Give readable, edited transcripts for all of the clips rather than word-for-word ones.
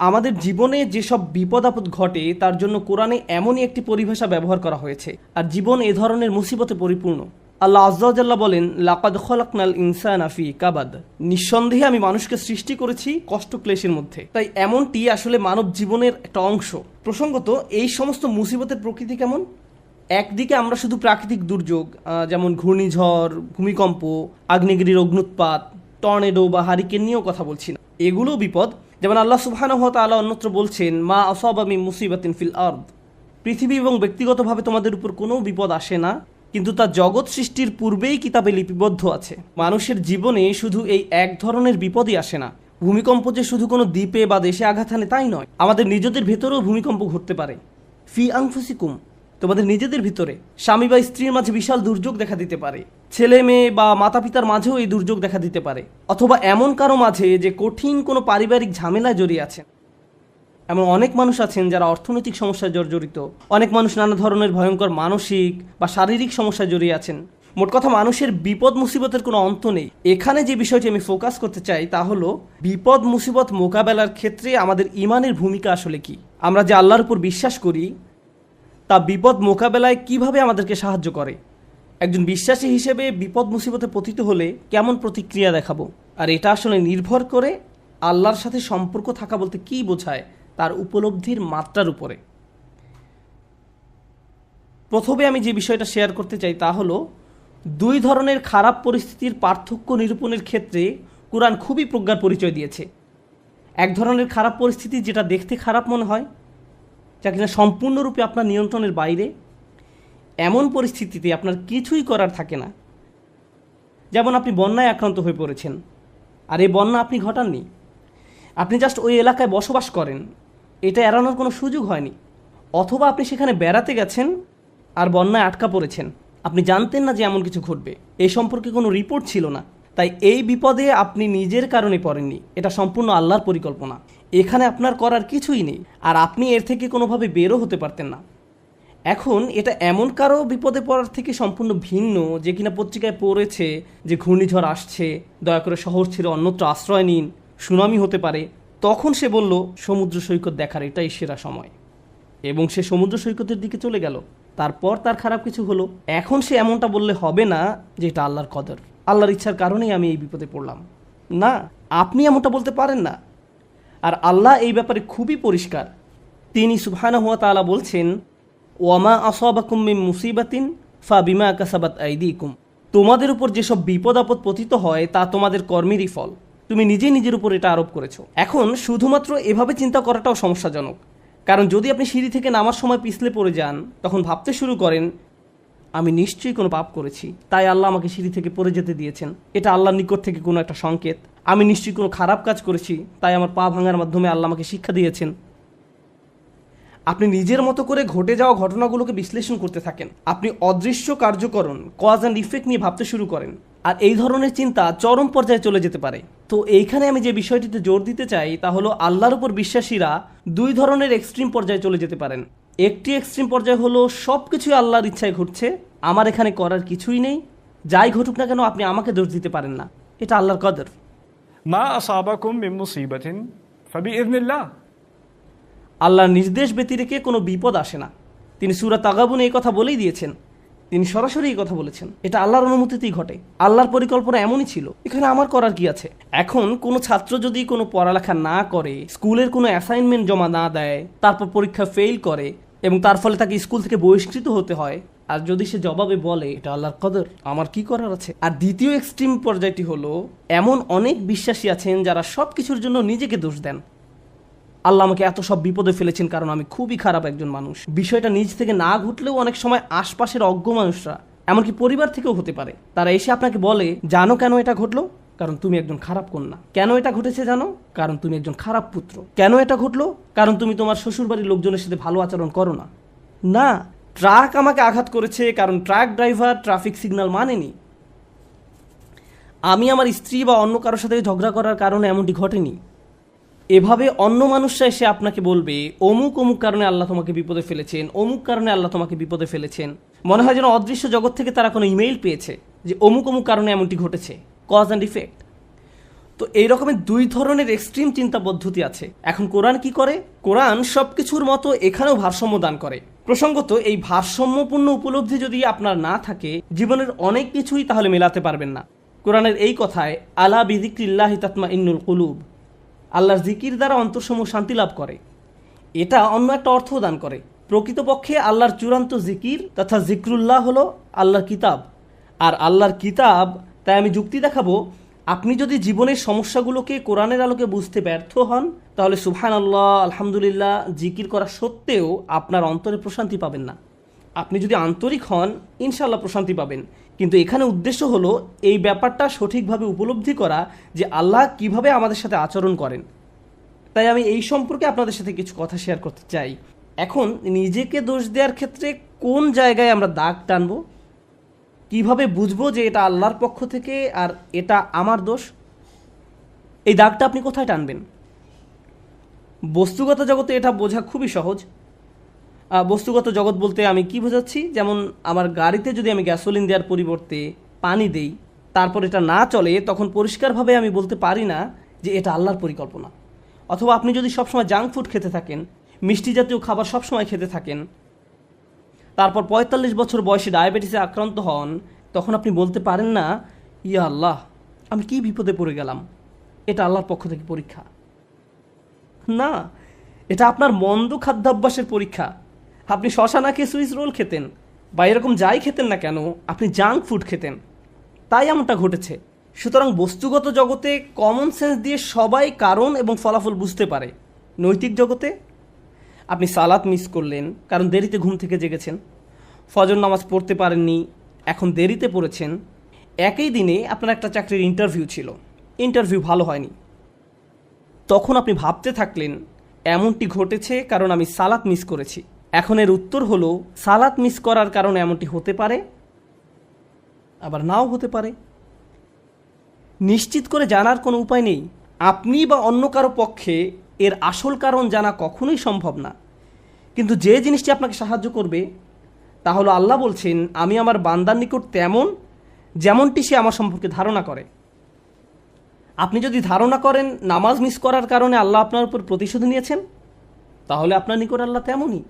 আমাদের জীবনে যেসব বিপদ আপদ ঘটে তার জন্য কোরআনে এমনই একটি পরিভাষা ব্যবহার করা হয়েছে, আর জীবন এ ধরনের মুসিবতে পরিপূর্ণ। আল্লাহ আযজা ওয়া জাল্লা বলেন, লাকাদ খলাকনাল ইনসানা ফি কাবাদ। নিঃসন্দেহে আমি মানুষকে সৃষ্টি করেছি কষ্ট ক্লেশের মধ্যে। তাই এমনটি আসলে মানব জীবনের একটা অংশ। প্রসঙ্গত, এই সমস্ত মুসিবতের প্রকৃতি কেমন? একদিকে আমরা শুধু প্রাকৃতিক দুর্যোগ যেমন ঘূর্ণিঝড়, ভূমিকম্প, আগ্নেয়গিরির অগ্নুৎপাত, টর্নেডো বা হারিকেন নিয়েও কথা বলছি না। এগুলোও বিপদ। যেমন আল্লাহ সুবহানাহু ওয়া তাআলা অন্যত্র বলছেন, মা আসাবা মিন মুসিবাতিন ফিল আরদ। পৃথিবী এবং ব্যক্তিগতভাবে তোমাদের উপর কোনো বিপদ আসে না, কিন্তু তা জগৎ সৃষ্টির পূর্বেই কিতাবে লিপিবদ্ধ আছে। মানুষের জীবনে শুধু এই এক ধরনের বিপদই আসে না। ভূমিকম্প যে শুধু কোনো দ্বীপে বা দেশে আঘাত হানে তাই নয়, আমাদের নিজেদের ভেতরেও ভূমিকম্প ঘটতে পারে। ফি আনফুসিকুম, তোমাদের নিজেদের ভিতরে স্বামী বা স্ত্রীর মাঝে বিশাল দুর্যোগ দেখা দিতে পারে। ছেলে মেয়ে বা মাতা পিতার মাঝেও এই দুর্যোগ দেখা দিতে পারে। অথবা এমন কারো মাঝে যে কঠিন কোনো পারিবারিক ঝামেলায় জড়িয়ে আছেন। এমন অনেক মানুষ আছেন যারা অর্থনৈতিক সমস্যায় জর্জরিত। অনেক মানুষ নানা ধরনের ভয়ঙ্কর মানসিক বা শারীরিক সমস্যায় জড়িয়ে আছেন। মোট কথা, মানুষের বিপদ মুসিবতের কোনো অন্ত নেই। এখানে যে বিষয়টি আমি ফোকাস করতে চাই তা হলো বিপদ মুসিবত মোকাবেলার ক্ষেত্রে আমাদের ইমানের ভূমিকা আসলে কি। আমরা যে আল্লাহর উপর বিশ্বাস করি তা বিপদ মোকাবেলায় কিভাবে আমাদেরকে সাহায্য করে। একজন বিশ্বাসী হিসেবে বিপদ মুসিবতে পতিত হলে কেমন প্রতিক্রিয়া দেখাবো, আর এটা আসলে নির্ভর করে আল্লাহর সাথে সম্পর্ক থাকা বলতে কী বোঝায় তার উপলব্ধির মাত্রার উপরে। প্রথমে আমি যে বিষয়টা শেয়ার করতে চাই তা হলো দুই ধরনের খারাপ পরিস্থিতির পার্থক্য নিরূপণের ক্ষেত্রে কোরআন খুবই প্রজ্ঞার পরিচয় দিয়েছে। এক ধরনের খারাপ পরিস্থিতি যেটা দেখতে খারাপ মনে হয়, যা কিনা সম্পূর্ণরূপে আপনার নিয়ন্ত্রণের বাইরে। এমন পরিস্থিতিতে আপনার কিছুই করার থাকে না। যেমন আপনি বন্যায় আক্রান্ত হয়ে পড়েছেন, আর এই বন্যা আপনি ঘটাননি, আপনি জাস্ট ওই এলাকায় বসবাস করেন, এটা এড়ানোর কোনো সুযোগ হয়নি। অথবা আপনি সেখানে বেড়াতে গেছেন আর বন্যায় আটকা পড়েছেন, আপনি জানতেন না যে এমন কিছু ঘটবে, এই সম্পর্কে কোনো রিপোর্ট ছিল না। তাই এই বিপদে আপনি নিজের কারণে পড়েননি, এটা সম্পূর্ণ আল্লাহর পরিকল্পনা। এখানে আপনার করার কিছুই নেই, আর আপনি এর থেকে কোনোভাবে বেরও হতে পারতেন না। এখন এটা এমন কারো বিপদে পড়ার থেকে সম্পূর্ণ ভিন্ন যে কিনা পত্রিকায় পড়েছে যে ঘূর্ণিঝড় আসছে, দয়া করে শহর ছেড়ে অন্যত্র আশ্রয় নিন, সুনামি হতে পারে। তখন সে বলল সমুদ্র সৈকত দেখার এটাই সেরা সময়, এবং সে সমুদ্র সৈকতের দিকে চলে গেল। তারপর তার খারাপ কিছু হলো। এখন সে এমনটা বললে হবে না যে এটা আল্লাহর কদর, আল্লাহর ইচ্ছার কারণেই আমি এই বিপদে পড়লাম। না, আপনি এমনটা বলতে পারেন না। আর আল্লাহ এই ব্যাপারে খুবই পরিষ্কার। তিনি সুবহানাহু ওয়া তাআলা বলছেন, ওয়ামা আসাবাকুম মিন মুসিবাতিন ফাবিমা কাসাবাত আইদিকুম। তোমাদের উপর যেসব বিপদ আপদ পতিত হয় তা তোমাদের কর্মেরই ফল, তুমি নিজেই নিজের উপর এটা আরোপ করেছো। এখন শুধুমাত্র এভাবে চিন্তা করাটাও সমস্যাজনক, কারণ যদি আপনি সিঁড়ি থেকে নামার সময় পিছলে পড়ে যান, তখন ভাবতে শুরু করেন আমি নিশ্চয়ই কোনো পাপ করেছি, তাই আল্লাহ আমাকে সিঁড়ি থেকে পড়ে যেতে দিয়েছেন, এটা আল্লাহর নিকট থেকে কোনো একটা সংকেত। আমি নিশ্চয়ই কোনো খারাপ কাজ করেছি, তাই আমার পা ভাঙার মাধ্যমে আল্লাহ আমাকে শিক্ষা দিয়েছেন। আপনি নিজের মতো করে ঘটে যাওয়া ঘটনাগুলোকে বিশ্লেষণ করতে থাকেন। আপনি অদৃশ্য কার্যকরণ, কজ অ্যান্ড ইফেক্ট নিয়ে ভাবতে শুরু করেন, আর এই ধরনের চিন্তা চরম পর্যায়ে চলে যেতে পারে। তো এইখানে আমি যে বিষয়টিতে জোর দিতে চাই তা হলো আল্লাহর উপর বিশ্বাসীরা দুই ধরনের এক্সট্রিম পর্যায়ে চলে যেতে পারেন। একটি এক্সট্রিম পর্যায়ে হলো সব কিছুই আল্লাহর ইচ্ছায় ঘটছে, আমার এখানে করার কিছুই নেই, যাই ঘটুক না কেন আপনি আমাকে দোষ দিতে পারেন না, এটা আল্লাহর কদর। মা আসাবাকুম মিন মুসিবাতিন ফাবিইذনিল্লাহ। আল্লাহর নির্দেশ ব্যতিরেকে কোনো বিপদ আসে না। তিনি সূরা তাগাবুনে এই কথা বলেই দিয়েছেন, তিনি সরাসরি এই কথা বলেছেন, এটা আল্লাহর অনুমতিতেই ঘটে, আল্লাহর পরিকল্পনা এমনই ছিল, এখানে আমার করার কি আছে। এখন কোনো ছাত্র যদি কোনো পড়ালেখা না করে, স্কুলের কোনো অ্যাসাইনমেন্ট জমা না দেয়, তারপর পরীক্ষা ফেল করে এবং তার ফলে তাকে স্কুল থেকে বহিষ্কৃত হতে হয়, আর যদি সে জবাবে বলে এটা আল্লাহর কদর, আমার কি করার আছে। আর দ্বিতীয় এক্সট্রিম পর্যায়টি হলো এমন অনেক বিশ্বাসী আছেন যারা সব কিছুর জন্য নিজেকে দোষ দেন। আল্লাহ আমাকে এত সব বিপদে ফেলেছেন কারণ আমি খুবই খারাপ একজন মানুষ। বিষয়টা নিজ থেকে না ঘটলেও অনেক সময় আশপাশের অজ্ঞ মানুষরা, এমনকি পরিবার থেকেও হতে পারে, তারা এসে আপনাকে বলে জানো কেন এটা ঘটলো, কারণ তুমি একজন খারাপ কন্যা। কেন এটা ঘটেছে জানো, কারণ তুমি একজন খারাপ পুত্র। কেন এটা ঘটলো, কারণ তুমি তোমার শ্বশুরবাড়ির লোকজনের সাথে ভালো আচরণ করো না। না, ট্রাক আমাকে আঘাত করেছে কারণ ট্রাক ড্রাইভার ট্রাফিক সিগন্যাল মানেনি। আমি আমার স্ত্রী বা অন্য কারোর সাথে ঝগড়া করার কারণে এমনটি ঘটেনি। এভাবে অন্য মানুষরা এসে আপনাকে বলবে অমুক অমুক কারণে আল্লাহ তোমাকে বিপদে ফেলেছেন, অমুক কারণে আল্লাহ তোমাকে বিপদে ফেলেছেন। মনে হয় যেন অদৃশ্য জগৎ থেকে তারা কোনো ইমেইল পেয়েছে যে অমুক অমুক কারণে এমনটি ঘটেছে, কজ অ্যান্ড ইফেক্ট। তো এই রকমের দুই ধরনের এক্সট্রিম চিন্তা পদ্ধতি আছে। এখন কোরআন কি করে? কোরআন সবকিছুর মতো এখানেও ভারসাম্য দান করে। প্রসঙ্গত এই ভারসাম্যপূর্ণ উপলব্ধি যদি আপনার না থাকে, জীবনের অনেক কিছুই তাহলে মেলাতে পারবেন না। কোরআনের এই কথায় আলা বিযিক্রিল্লাহি তাতমাইন্নুল কুলুব, আল্লাহর জিকির দ্বারা অন্তরসমূহ শান্তি লাভ করে, এটা অন্য একটা অর্থ দান করে। প্রকৃতপক্ষে আল্লাহর চূড়ান্ত জিকির তথা জিক্রুল্লাহ হলো আল্লাহর কিতাব। আর আল্লাহর কিতাব, তাই আমি যুক্তি দেখাবো, আপনি যদি জীবনের সমস্যাগুলোকে কোরআনের আলোকে বুঝতে ব্যর্থ হন, তাহলে সুবহানাল্লাহ, আলহামদুলিল্লাহ জিকির করা সত্ত্বেও আপনার অন্তরে প্রশান্তি পাবেন না। আপনি যদি আন্তরিক হন, ইনশাআল্লাহ প্রশান্তি পাবেন। কিন্তু এখানে উদ্দেশ্য হলো এই ব্যাপারটা সঠিকভাবে উপলব্ধি করা যে আল্লাহ কিভাবে আমাদের সাথে আচরণ করেন। তাই আমি এই সম্পর্কে আপনাদের সাথে কিছু কথা শেয়ার করতে চাই। এখন নিজেকে দোষ দেওয়ার ক্ষেত্রে কোন জায়গায় আমরা দাগ টানবো, কিভাবে বুঝবো যে এটা আল্লাহর পক্ষ থেকে আর এটা আমার দোষ? এই দাগটা আপনি কোথায় টানবেন? বস্তুগত জগতে এটা বোঝা খুবই সহজ। বস্তুগত জগৎ বলতে আমি কি বোঝাচ্ছি, যেমন আমার গাড়িতে যদি আমি গ্যাসোলিন দেওয়ার পরিবর্তে পানি দেই, তারপর এটা না চলে, তখন পরিষ্কারভাবে আমি বলতে পারি না যে এটা আল্লাহর পরিকল্পনা। অথবা আপনি যদি সবসময় জাঙ্ক ফুড খেতে থাকেন, মিষ্টি জাতীয় খাবার সবসময় খেতে থাকেন, তারপর ৪৫ বছর বয়সে ডায়াবেটিসে আক্রান্ত হন, তখন আপনি বলতে পারেন না, ইয়া আল্লাহ, আমি কি বিপদে পড়ে গেলাম, এটা আল্লাহর পক্ষ থেকে পরীক্ষা। না, এটা আপনার মন্দ খাদ্যাভ্যাসের পরীক্ষা। আপনি শশা না খেয়ে সুইস রোল খেতেন, বা এরকম যাই খেতেন না কেন, আপনি জাঙ্ক ফুড খেতেন, তাই এমনটা ঘটেছে। সুতরাং বস্তুগত জগতে কমন সেন্স দিয়ে সবাই কারণ এবং ফলাফল বুঝতে পারে। নৈতিক জগতে আপনি সালাত মিস করলেন কারণ দেরিতে ঘুম থেকে জেগেছেন, ফজর নামাজ পড়তে পারেননি, এখন দেরিতে পড়েছেন। একই দিনে আপনার একটা চাকরির ইন্টারভিউ ছিল, ইন্টারভিউ ভালো হয়নি, তখন আপনি ভাবতে থাকলেন এমনটি ঘটেছে কারণ আমি সালাত মিস করেছি। এখন এর উত্তর হলো, সালাত মিস করার কারণে এমনটি হতে পারে, আবার নাও হতে পারে। নিশ্চিত করে জানার কোনো উপায় নেই। আপনি বা অন্য কারো পক্ষে এর আসল কারণ জানা কখনোই সম্ভব না। কিন্তু যে জিনিসটি আপনাকে সাহায্য করবে তা হলো, আল্লাহ বলছেন, আমি আমার বান্দার নিকট তেমন যেমনটি সে আমার সম্পর্কে ধারণা করে। আপনি যদি ধারণা করেন নামাজ মিস করার কারণে আল্লাহ আপনার উপর প্রতিশোধ নিয়েছেন, তাহলে আপনার নিকট আল্লাহ তেমনই।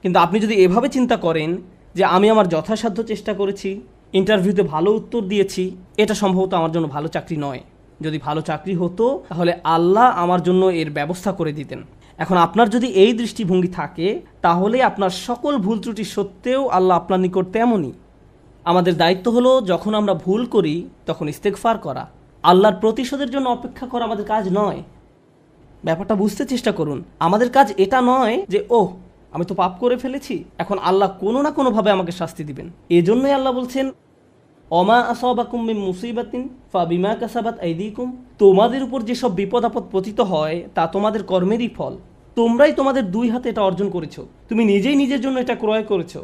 কিন্তু আপনি যদি এভাবে চিন্তা করেন যে আমি আমার যথাসাধ্য চেষ্টা করেছি, ইন্টারভিউতে ভালো উত্তর দিয়েছি, এটা সম্ভবত আমার জন্য ভালো চাকরি নয়, যদি ভালো চাকরি হতো তাহলে আল্লাহ আমার জন্য এর ব্যবস্থা করে দিতেন। এখন আপনার যদি এই দৃষ্টিভঙ্গি থাকে, তাহলে আপনার সকল ভুল ত্রুটি সত্ত্বেও আল্লাহ আপনার নিকট তেমনই। আমাদের দায়িত্ব হলো যখন আমরা ভুল করি তখন ইস্তেগফার করা। আল্লাহর প্রতিশোধের জন্য অপেক্ষা করা আমাদের কাজ নয়। ব্যাপারটা বুঝতে চেষ্টা করুন। আমাদের কাজ এটা নয় যে ওহ, আমি তো পাপ করে ফেলেছি, এখন আল্লাহ কোনো না কোনোভাবে আমাকে শাস্তি দিবেন। এজন্যই আল্লাহ বলছেন, অমা আসাবাকুম মিন মুসিবাতিন ফাবিমা কাসাবাত আইদিকুম, তোমাদের উপর যেসব বিপদ আপদ পতিত হয় তা তোমাদের কর্মেরই ফল। তোমরাই তোমাদের দুই হাতে এটা অর্জন করেছো, তুমি নিজেই নিজের জন্য এটা ক্রয় করেছো।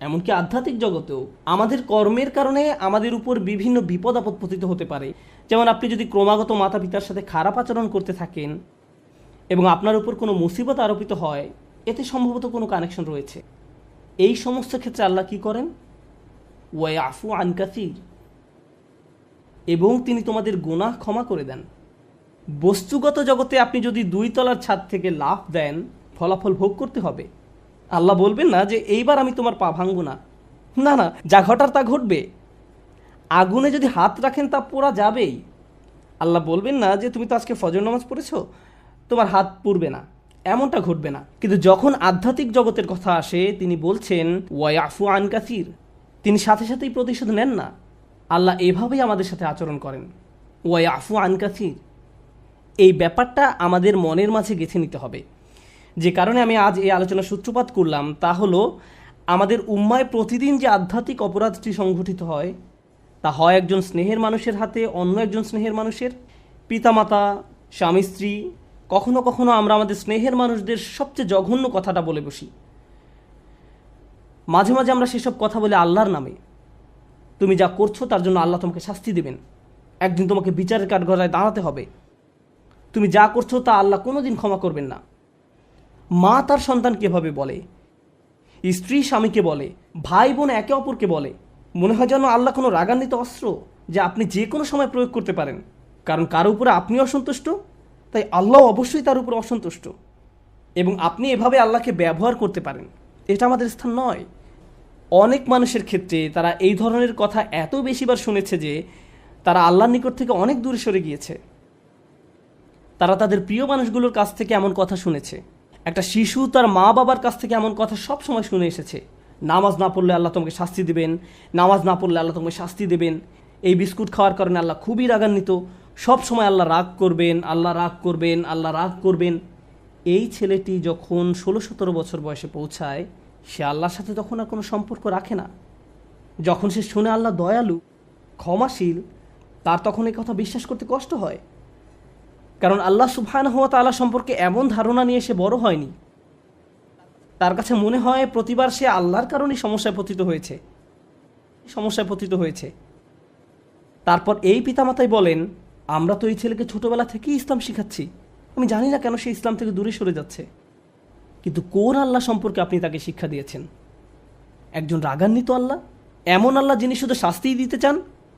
এমনকি আধ্যাত্মিক জগতেও আমাদের কর্মের কারণে আমাদের উপর বিভিন্ন বিপদ আপদ পতিত হতে পারে। যেমন আপনি যদি ক্রমাগত মাতা পিতার সাথে খারাপ আচরণ করতে থাকেন এবং আপনার উপর কোনো মুসিবত আরোপিত হয়, এতে সম্ভবত কোনো কানেকশন রয়েছে। এই সমস্ত ক্ষেত্রে আল্লাহ কি করেন? ওয়ায়াফু আন কাসীর, এবং তিনি তোমাদের গুনাহ ক্ষমা করে দেন। বস্তুগত জগতে আপনি যদি 2 তলার ছাদ থেকে লাফ দেন, ফলাফল ভোগ করতে হবে। আল্লাহ বলবেন না যে এইবার আমি তোমার পা ভাঙবো না, না না, যা ঘটার তা ঘটবে। আগুনে যদি হাত রাখেন তা পোড়া যাবেই। আল্লাহ বলবেন না যে তুমি তো আজকে ফজর নামাজ পড়েছো, তোমার হাত পুড়বে না, এমনটা ঘটবে না। কিন্তু যখন আধ্যাত্মিক জগতের কথা আসে, তিনি বলছেন ওয়ায়াফু আন কাসীর, তিনি সাথে সাথেই প্রতিশোধ নেন না। আল্লাহ এভাবেই আমাদের সাথে আচরণ করেন, ওয়ায়াফু আন কাসীর। এই ব্যাপারটা আমাদের মনের মাঝে গেঁথে নিতে হবে। যে কারণে আমি আজ এই আলোচনা সূত্রপাত করলাম তা হলো, আমাদের উম্মায় প্রতিদিন যে আধ্যাত্মিক অপরাধটি সংঘটিত হয়, তা হয় একজন স্নেহের মানুষের হাতে অন্য একজন স্নেহের মানুষের, পিতামাতা, স্বামী স্ত্রী। কখনো কখনো আমরা আমাদের স্নেহের মানুষদের সবচেয়ে জঘন্য কথাটা বলে বসি। মাঝে মাঝে আমরা সেসব কথা বলে আল্লাহর নামে। তুমি যা করছো তার জন্য আল্লাহ তোমাকে শাস্তি দেবেন, একদিন তোমাকে বিচারের কাঠগড়ায় দাঁড়াতে হবে। তুমি যা করছো তা আল্লাহ কোনোদিন ক্ষমা করবেন না। মা তার সন্তানকে এভাবে বলে, স্ত্রী স্বামীকে বলে, ভাই বোন একে অপরকে বলে। মনে হয় যেন আল্লাহ কোনো রাগান্বিত অস্ত্র, যে আপনি যে কোনো সময় প্রয়োগ করতে পারেন, কারণ কারো উপরে আপনি অসন্তুষ্ট, তাই আল্লাহ অবশ্যই তার উপরে অসন্তুষ্ট, এবং আপনি এভাবে আল্লাহকে ব্যবহার করতে পারেন। এটা আমাদের স্থান নয়। অনেক মানুষের ক্ষেত্রে তারা এই ধরনের কথা এত বেশিবার শুনেছে যে তারা আল্লাহর নিকট থেকে অনেক দূরে সরে গিয়েছে। তারা তাদের প্রিয় মানুষগুলোর কাছ থেকে এমন কথা শুনেছে। একটা শিশু তার মা বাবার কাছ থেকে এমন কথা সব সময় শুনে এসেছে, নামাজ না পড়লে আল্লাহ তোমাকে শাস্তি দেবেন, নামাজ না পড়লে আল্লাহ তোমাকে শাস্তি দেবেন, এই বিস্কুট খাওয়ার কারণে আল্লাহ খুবই রাগান্বিত, সব সময় আল্লাহ রাগ করবেন, আল্লাহ রাগ করবেন, আল্লাহ রাগ করবেন। এই ছেলেটি যখন 16-17 বছর বয়সে পৌঁছায়, সে আল্লাহর সাথে তখন আর কোনো সম্পর্ক রাখে না। যখন সে শুনে আল্লাহ দয়ালু, ক্ষমাশীল, তার তখন এই কথা বিশ্বাস করতে কষ্ট হয়, কারণ আল্লাহ সুবহানাহু ওয়া তাআলা সম্পর্কে এমন ধারণা নিয়ে সে বড় হয়নি। তার কাছে মনে হয় প্রতিবার সে আল্লাহর কারণেই সমস্যায় পতিত হয়েছে। তারপর এই পিতামাতাই বলেন, আমরা তো এই ছেলেকে ছোটবেলা থেকেই ইসলাম শিখাচ্ছি, আমি জানি না কেন সে ইসলাম থেকে দূরে সরে যাচ্ছে। কিন্তু কোন আল্লাহ সম্পর্কে আপনি তাকে শিক্ষা দিয়েছেন? একজন রাগান্বিত আল্লাহ, এমন আল্লাহ যিনি শুধু শাস্তিই দিতে চান,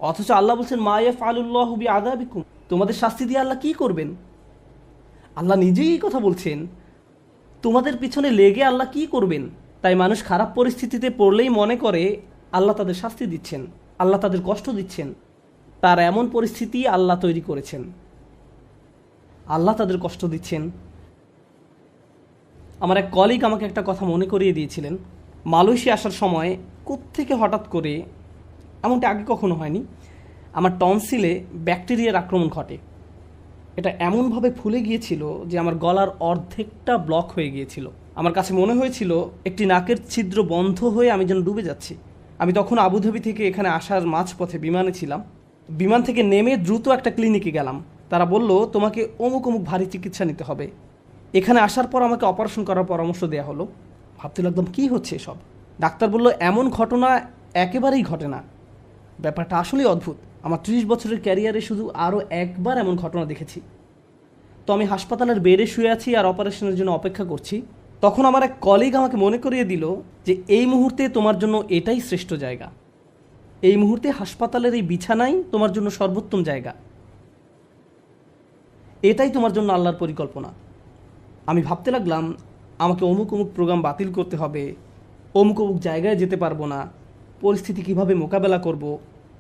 অথচ আল্লাহ বলছেন মা ইয়াফআলুল্লাহু বিআযাবিকুম, তোমাদের শাস্তি দিয়ে আল্লাহ কি করবেন? আল্লাহ নিজেই এই কথা বলছেন, তোমাদের পিছনে লেগে আল্লাহ কি করবেন? তাই মানুষ খারাপ পরিস্থিতিতে পড়লেই মনে করে আল্লাহ তাদের শাস্তি দিচ্ছেন, আল্লাহ তাদের কষ্ট দিচ্ছেন। তার এমন পরিস্থিতি আল্লাহ তৈরি করেছেন, আল্লাহ তাদের কষ্ট দিচ্ছেন। আমার এক কলিগ আমাকে একটা কথা মনে করিয়ে দিয়েছিলেন। মালয়েশিয়া আসার সময় কোত্থেকে হঠাৎ করে, এমনটা আগে কখনো হয়নি, আমার টনসিলে ব্যাকটেরিয়ার আক্রমণ ঘটে। এটা এমনভাবে ফুলে গিয়েছিল যে আমার গলার অর্ধেকটা ব্লক হয়ে গিয়েছিল। আমার কাছে মনে হয়েছিল একটি নাকের ছিদ্র বন্ধ হয়ে আমি যেন ডুবে যাচ্ছি। আমি তখন আবুধাবি থেকে এখানে আসার মাঝপথে বিমানে ছিলাম। বিমান থেকে নেমে দ্রুত একটা ক্লিনিকে গেলাম। তারা বলল, তোমাকে অমুক অমুক ভারী চিকিৎসা নিতে হবে। এখানে আসার পর আমাকে অপারেশন করার পরামর্শ দেওয়া হলো। ভাবতে লাগলাম কী হচ্ছে এসব। ডাক্তার বলল, এমন ঘটনা একেবারেই ঘটে না। ব্যাপারটা আসলেই অদ্ভুত। আমার 30 বছরের ক্যারিয়ারে শুধু আরও একবার এমন ঘটনা দেখেছি। তো আমি হাসপাতালের বেডে শুয়ে আছি আর অপারেশনের জন্য অপেক্ষা করছি। তখন আমার এক কলিগ আমাকে মনে করিয়ে দিল যে এই মুহূর্তে তোমার জন্য এটাই শ্রেষ্ঠ জায়গা। এই মুহূর্তে হাসপাতালের এই বিছানাই তোমার জন্য সর্বোত্তম জায়গা। এটাই তোমার জন্য আল্লাহর পরিকল্পনা। আমি ভাবতে লাগলাম, আমাকে অমুক অমুক প্রোগ্রাম বাতিল করতে হবে, অমুক অমুক জায়গায় যেতে পারবো না, পরিস্থিতি কিভাবে মোকাবেলা করব,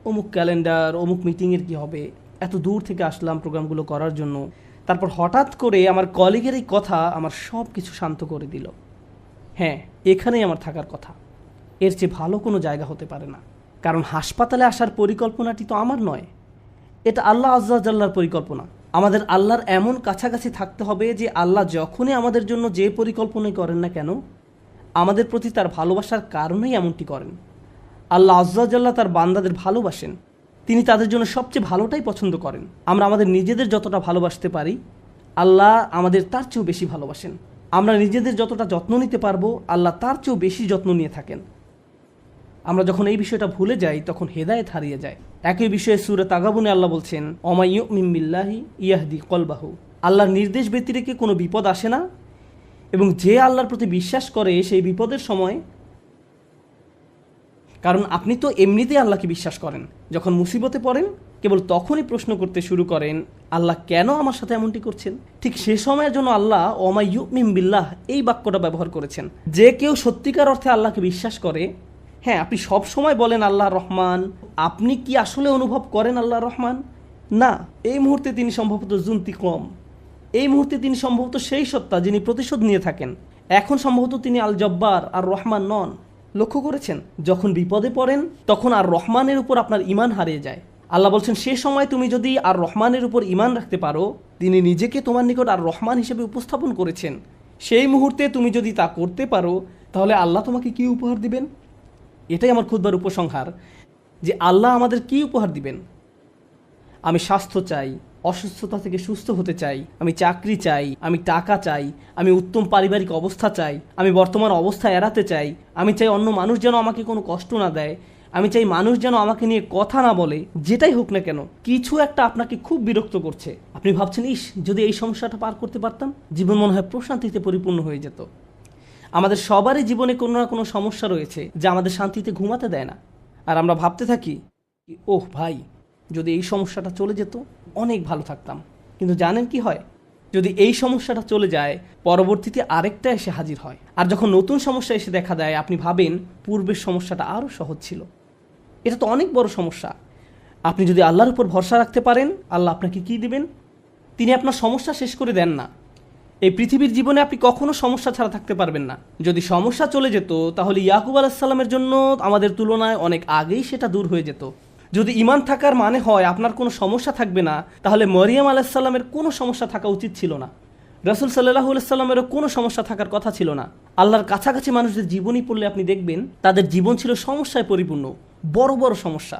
অমুক ক্যালেন্ডার, অমুক মিটিংয়ের কি হবে। এত দূর থেকে আসলাম প্রোগ্রামগুলো করার জন্য। তারপর হঠাৎ করে আমার কলিগের এই কথা আমার সব কিছু শান্ত করে দিল। হ্যাঁ, এখানেই আমার থাকার কথা। এর চেয়ে ভালো কোনো জায়গা হতে পারে না। কারণ হাসপাতালে আসার পরিকল্পনাটি তো আমার নয়, এটা আল্লাহ আজ্জা জাল্লার পরিকল্পনা। আমাদের আল্লাহর এমন কাছাকাছি থাকতে হবে যে আল্লাহ যখনই আমাদের জন্য যে পরিকল্পনাই করেন না কেন, আমাদের প্রতি তার ভালোবাসার কারণেই এমনটি করেন। আল্লাহ আজ্জা জাল্লা তার বান্দাদের ভালোবাসেন, তিনি তাদের জন্য সবচেয়ে ভালোটাই পছন্দ করেন। আমরা আমাদের নিজেদের যতটা ভালোবাসতে পারি, আল্লাহ আমাদের তার চেয়েও বেশি ভালোবাসেন। আমরা নিজেদের যতটা যত্ন নিতে পারবো, আল্লাহ তার চেয়েও বেশি যত্ন নিয়ে থাকেন। আমরা যখন এই বিষয়টা ভুলে যাই, তখন হেদায়েত হারিয়ে যায়। একই বিষয়ে সূরা তাগাবুনে আল্লাহ বলছেন, ওয়া ইউমিন বিল্লাহি ইয়াহদি কলবাহু, আল্লাহর নির্দেশ ব্যতিরেকে কোনো বিপদ আসে না, এবং যে আল্লাহর প্রতি বিশ্বাস করে সেই বিপদের সময়, কারণ আপনি তো এমনিতেই আল্লাহকে বিশ্বাস করেন, যখন মুসিবতে পড়েন কেবল তখনই প্রশ্ন করতে শুরু করেন, আল্লাহ কেন আমার সাথে এমনটি করছেন? ঠিক সে সময়ের জন্য আল্লাহ ওয়া ইউমিন বিল্লাহ এই বাক্যটা ব্যবহার করেছেন। যে কেউ সত্যিকার অর্থে আল্লাহকে বিশ্বাস করে, হ্যাঁ, আপনি সব সময় বলেন আল্লাহ রহমান, আপনি কি আসলে অনুভব করেন আল্লাহ রহমান? না, এই মুহূর্তে তিনি সম্ভবত জুন্তিকম, এই মুহূর্তে তিনি সম্ভবত সেই সত্তা যিনি প্রতিশোধ নিয়ে থাকেন। এখন সম্ভবত তিনি আল জব্বার আর রহমান নন। লক্ষ্য করেছেন, যখন বিপদে পড়েন তখন আর রহমানের উপর আপনার ঈমান হারিয়ে যায়। আল্লাহ বলছেন, সে সময় তুমি যদি আর রহমানের উপর ঈমান রাখতে পারো, তিনি নিজেকে তোমার নিকট আর রহমান হিসেবে উপস্থাপন করেছেন, সেই মুহূর্তে তুমি যদি তা করতে পারো, তাহলে আল্লাহ তোমাকে কি উপহার দিবেন? এটাই আমার খুতবার উপসংহার, যে আল্লাহ আমাদের কি উপহার দিবেন। আমি স্বাস্থ্য চাই, অসুস্থতা থেকে সুস্থ হতে চাই, আমি চাকরি চাই, আমি টাকা চাই, আমি উত্তম পারিবারিক অবস্থা চাই, আমি বর্তমান অবস্থা এড়াতে চাই, আমি চাই অন্য মানুষ যেন আমাকে কোনো কষ্ট না দেয়, আমি চাই মানুষ যেন আমাকে নিয়ে কথা না বলে। যেটাই হোক না কেন, কিছু একটা আপনাকে খুব বিরক্ত করছে। আপনি ভাবছেন, ইস, যদি এই সমস্যাটা পার করতে পারতাম, জীবন মনে হয় প্রশান্তিতে পরিপূর্ণ হয়ে যেত। আমাদের সবারই জীবনে কোনো না কোনো সমস্যা রয়েছে যা আমাদের শান্তিতে ঘুমাতে দেয় না। আর আমরা ভাবতে থাকি, ওহ ভাই, যদি এই সমস্যাটা চলে যেত অনেক ভালো থাকতাম। কিন্তু জানেন কি হয়, যদি এই সমস্যাটা চলে যায় পরবর্তীতে আরেকটা এসে হাজির হয়, আর যখন নতুন সমস্যা এসে দেখা দেয় আপনি ভাবেন পূর্বের সমস্যাটা আরও সহজ ছিল। এটা তো অনেক বড় সমস্যা। আপনি যদি আল্লাহর উপর ভরসা রাখতে পারেন, আল্লাহ আপনাকে কি দিবেন? তিনি আপনার সমস্যা শেষ করে দেন না। এই পৃথিবীর জীবনে আপনি কখনো সমস্যা ছাড়া থাকতে পারবেন না। যদি সমস্যা চলে যেত তাহলে ইয়াকুব আলাইহিস সালামের জন্য আমাদের তুলনায় অনেক আগেই সেটা দূর হয়ে যেত। যদি ঈমান থাকার মানে হয় আপনার কোনো সমস্যা থাকবে না, তাহলে মরিয়ম আলাইহিস সালামের কোনো সমস্যা থাকা উচিত ছিল না। রাসূল সাল্লাল্লাহু আলাইহি সাল্লামেরও কোনো সমস্যা থাকার কথা ছিল না। আল্লাহর কাছাকাছি মানুষদের জীবনী পড়লে আপনি দেখবেন তাদের জীবন ছিল সমস্যায় পরিপূর্ণ, বড় বড় সমস্যা।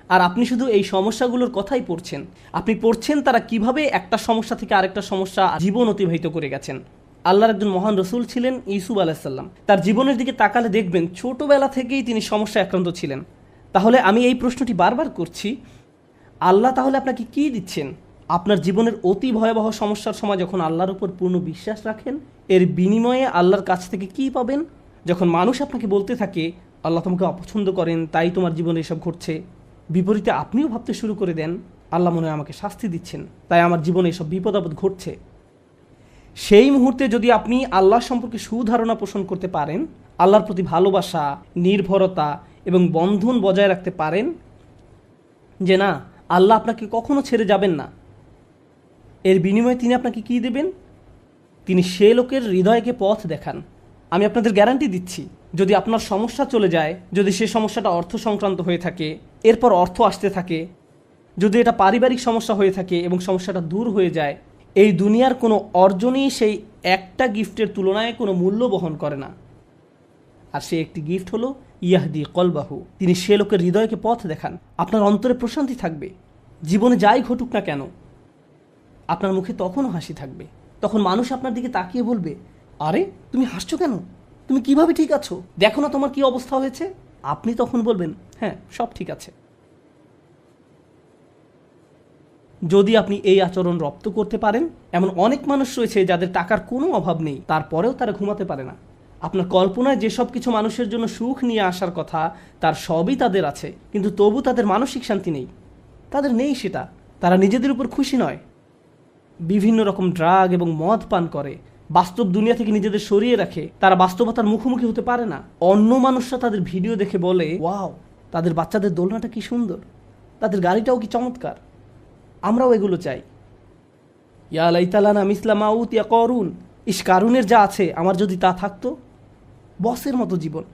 আর আপনি শুধু এই সমস্যাগুলোর কথাই পড়ছেন। আপনি পড়ছেন তারা কিভাবে একটা সমস্যা থেকে আরেকটা সমস্যা জীবন অতিবাহিত করে গেছেন। আল্লাহর একজন মহান রসুল ছিলেন ইউসুফ আলাইহিস সালাম। তার জীবনের দিকে তাকালে দেখবেন ছোটবেলা থেকেই তিনি সমস্যায় আক্রান্ত ছিলেন। তাহলে আমি এই প্রশ্নটি বারবার করছি, আল্লাহ তাহলে আপনাকে কি দিচ্ছেন? আপনার জীবনের অতি ভয়াবহ সমস্যার সময় যখন আল্লাহর উপর পূর্ণ বিশ্বাস রাখেন, এর বিনিময়ে আল্লাহর কাছ থেকে কি পাবেন? যখন মানুষ আপনাকে বলতে থাকে আল্লাহ তোমাকে অপছন্দ করেন তাই তোমার জীবনে এসব ঘটছে, বিপরীতে আপনিও ভাবতে শুরু করে দেন আল্লাহ মনে হয় আমাকে শাস্তি দিচ্ছেন তাই আমার জীবনে এসব বিপদ আপদ ঘটছে। সেই মুহূর্তে যদি আপনি আল্লাহ সম্পর্কে সুধারণা পোষণ করতে পারেন, আল্লাহর প্রতি ভালোবাসা, নির্ভরতা এবং বন্ধন বজায় রাখতে পারেন যে না আল্লাহ আপনাকে কখনো ছেড়ে যাবেন না, এর বিনিময়ে তিনি আপনাকে কি দেবেন? তিনি সে লোকের হৃদয়কে পথ দেখান। আমি আপনাদের গ্যারান্টি দিচ্ছি, যদি আপনার সমস্যা চলে যায়, যদি সে সমস্যাটা অর্থ সংক্রান্ত হয়ে থাকে, এরপর অর্থ আসতে থাকে, যদি এটা পারিবারিক সমস্যা হয়ে থাকে এবং সমস্যাটা দূর হয়ে যায়, এই দুনিয়ার কোনো অর্জনই সেই একটা গিফটের তুলনায় কোনো মূল্য বহন করে না। আর সে একটি গিফট হলো ইয়াহদি কলবাহু, তিনি সে লোকের হৃদয়কে পথ দেখান। আপনার অন্তরে প্রশান্তি থাকবে, জীবনে যাই ঘটুক না কেন আপনার মুখে তখনও হাসি থাকবে। তখন মানুষ আপনার দিকে তাকিয়ে বলবে, আরে তুমি হাসছো কেন? তুমি কিভাবে ঠিক আছো? দেখো না তোমার কি অবস্থা হয়েছে। আপনি তখন বলবেন হ্যাঁ সব ঠিক আছে। যদি আপনি এই আচরণ রপ্ত করতে পারেন, এমন অনেক মানুষ রয়েছে যাদের টাকার কোনো অভাব নেই, তারপরেও তারা ঘুমাতে পারে না। আপনার কল্পনায় যেসব কিছু মানুষের জন্য সুখ নিয়ে আসার কথা তার সবই তাদের আছে, কিন্তু তবু তাদের মানসিক শান্তি নেই। তাদের নেই সেটা, তারা নিজেদের উপর খুশি নয়, বিভিন্ন রকম ড্রাগ এবং মদ পান করে, বাস্তব দুনিয়া থেকে নিজেদের সরিয়ে রাখে। তারা বাস্তবতার মুখোমুখি হতে পারে না। অন্য মানুষরা তাদের ভিডিও দেখে বলে ওয়াও, তাদের বাচ্চাদের দোলনাটা কি সুন্দর, তাদের গাড়িটাও কি চমৎকার, আমরাও এগুলো চাই। ইয়া লাইতালানা মিসলা মা উতিয়া করুন, ইস কারুনের যা আছে আমার যদি তা থাকতো, বসের মতো জীবন।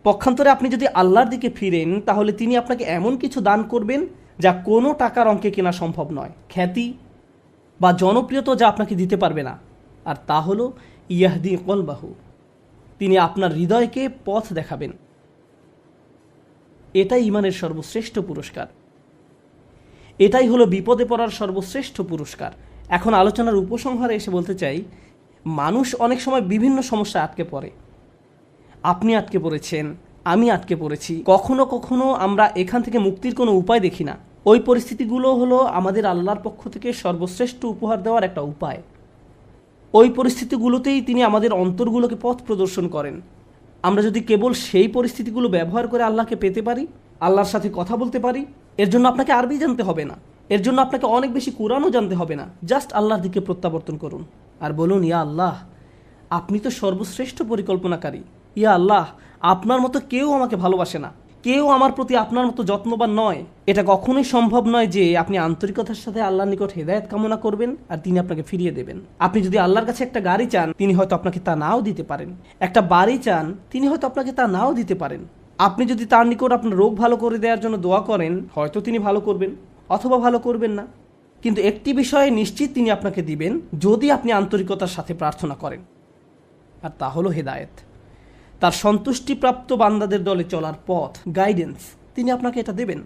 পক্ষান্তরে আপনি যদি আল্লাহর দিকে ফিরেন, তাহলে তিনি আপনাকে এমন কিছু দান করবেন যা কোনো টাকার অঙ্কে কেনা সম্ভব নয়, খ্যাতি বা জনপ্রিয়তা যা আপনাকে দিতে পারবে না। আর তা হলো ইয়াহদি কলবাহু, তিনি আপনার হৃদয়কে পথ দেখাবেন। এটাই ঈমানের সর্বশ্রেষ্ঠ পুরস্কার, এটাই হলো বিপদে পড়ার সর্বশ্রেষ্ঠ পুরস্কার। এখন আলোচনার উপসংহারে এসে বলতে চাই, মানুষ অনেক সময় বিভিন্ন সমস্যায় আটকে পড়ে। আপনি আটকে পড়েছেন, আমি আটকে পড়েছি। কখনো কখনো আমরা এখান থেকে মুক্তির কোনো উপায় দেখি না। ওই পরিস্থিতিগুলো হলো আমাদের আল্লাহর পক্ষ থেকে সর্বশ্রেষ্ঠ উপহার দেওয়ার একটা উপায়। ওই পরিস্থিতিগুলোতেই তিনি আমাদের অন্তরগুলোকে পথ প্রদর্শন করেন। আমরা যদি কেবল সেই পরিস্থিতিগুলো ব্যবহার করে আল্লাহকে পেতে পারি, আল্লাহর সাথে কথা বলতে পারি, এর জন্য আপনাকে আরবি জানতে হবে না, এর জন্য আপনাকে অনেক বেশি কোরআনও জানতে হবে না। জাস্ট আল্লাহর দিকে প্রত্যাবর্তন করুন আর বলুন, ইয়া আল্লাহ, আপনি তো সর্বশ্রেষ্ঠ পরিকল্পনাকারী। ইয়া আল্লাহ, আপনার মতো কেউ আমাকে ভালোবাসে না, কেউ আমার প্রতি আপনার মতো যত্নবান নয়। এটা কখনোই সম্ভব নয় যে আপনি আন্তরিকতার সাথে আল্লাহর নিকট হেদায়েত কামনা করবেন আর তিনি আপনাকে ফিরিয়ে দেবেন। আপনি যদি আল্লাহর কাছে একটা গাড়ি চান, তিনি হয়তো আপনাকে তা নাও দিতে পারেন। একটা বাড়ি চান, তিনি হয়তো আপনাকে তা নাও দিতে পারেন। আপনি যদি তার নিকট আপনার রোগ ভালো করে দেওয়ার জন্য দোয়া করেন, হয়তো তিনি ভালো করবেন অথবা ভালো করবেন না। কিন্তু একটি বিষয়ে নিশ্চিত তিনি আপনাকে দিবেন, যদি আপনি আন্তরিকতার সাথে প্রার্থনা করেন, আর তা হলো হেদায়েত। তার সন্তুষ্টিপ্রাপ্ত বান্দাদের দলে চলার পথ, গাইডেন্স, তিনি আপনাকে এটা দেবেন।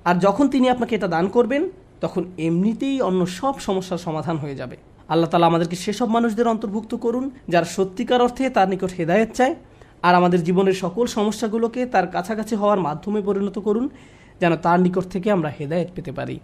আর যখন তিনি আপনাকে এটা দান করবেন, তখন এমনিতেই অন্য সব সমস্যার সমাধান হয়ে যাবে। আল্লাহ তাআলা আমাদেরকে সেসব মানুষদের অন্তর্ভুক্ত করুন যারা সত্যিকার অর্থে তার নিকট হেদায়েত চায়, আর আমাদের জীবনের সকল সমস্যাগুলোকে তার কাছাকাছি হওয়ার মাধ্যমে পরিণত করুন, যেন তার নিকট থেকে আমরা হেদায়েত পেতে পারি।